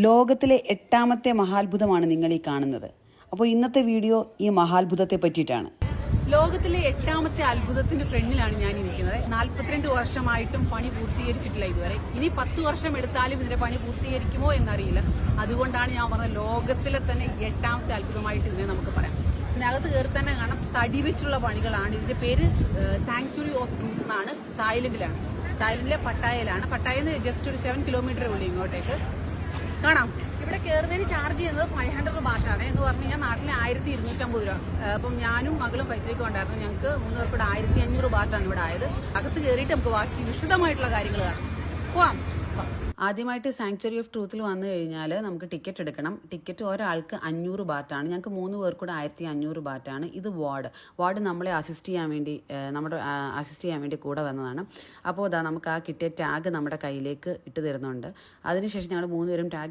ലോകത്തിലെ 8ാമത്തെ മഹാത്ഭുതമാണ് നിങ്ങൾ ഈ കാണുന്നത്. അപ്പോൾ ഇന്നത്തെ വീഡിയോ ഈ മഹാത്ഭുതത്തെ പറ്റിയിട്ടാണ്. ലോകത്തിലെ 8ാമത്തെ അത്ഭുതത്തിന്റെ ഫ്രണ്ടിലാണ് ഞാൻ ഇരിക്കുന്നത്. 42 വർഷമായിട്ടും പണി പൂർത്തീകരിച്ചിട്ടില്ല ഇതുവരെ. ഇനി 10 വർഷം എടുത്താലും ഇതിന്റെ പണി പൂർത്തീകരിക്കുമോ എന്നറിയില്ല. അതുകൊണ്ടാണ് ഞാൻ പറഞ്ഞത് ലോകത്തിലെ തന്നെ 8ാമത്തെ അത്ഭുതമായിട്ട് ഇതിനെ നമുക്ക് പറയാം. ഇതിനകത്ത് കയറി തന്നെ കാണാം, തടി വെച്ചുള്ള പണികളാണ്. ഇതിന്റെ പേര് സാങ്ച്വറി ഓഫ് ട്രൂത്ത് എന്നാണ്. തായ്ലൻഡിലെ പട്ടായയിലാണ്. പട്ടായയിൽ നിന്ന് ജസ്റ്റ് ഒരു 7 കിലോമീറ്റർ ഉള്ളൂ ഇങ്ങോട്ടേക്ക്. കാണാം, ഇവിടെ കയറുന്നതിന് ചാർജ് ചെയ്യുന്നത് 500 ബാറ്റാണ്. എന്ന് പറഞ്ഞു കഴിഞ്ഞാൽ നാട്ടിലെ 1250 രൂപ. അപ്പം ഞാനും മകളും പൈസയ്ക്ക് ഉണ്ടായിരുന്നു. ഞങ്ങൾക്ക് 3 പേർക്കൂടെ 1500 ബാറ്റാണ് ഇവിടെ ആയത്. അകത്ത് കയറിയിട്ട് നമുക്ക് ബാക്കി വിശദമായിട്ടുള്ള കാര്യങ്ങൾ കാണാം. പോവാം. ആദ്യമായിട്ട് സാങ്ച്വറി ഓഫ് ട്രൂത്തിൽ വന്നു കഴിഞ്ഞാൽ നമുക്ക് ടിക്കറ്റ് എടുക്കണം. ടിക്കറ്റ് ഒരാൾക്ക് 500 ബാറ്റാണ്. ഞങ്ങൾക്ക് 3 പേർക്കൂടെ 1500 ബാറ്റാണ്. ഇത് വാർഡ് നമ്മളെ അസിസ്റ്റ് ചെയ്യാൻ വേണ്ടി കൂടെ വന്നതാണ്. അപ്പോൾ നമുക്ക് ആ കിട്ടിയ ടാഗ് നമ്മുടെ കയ്യിലേക്ക് ഇട്ട് തരുന്നുണ്ട്. അതിനുശേഷം ഞങ്ങൾ 3 പേരും ടാഗ്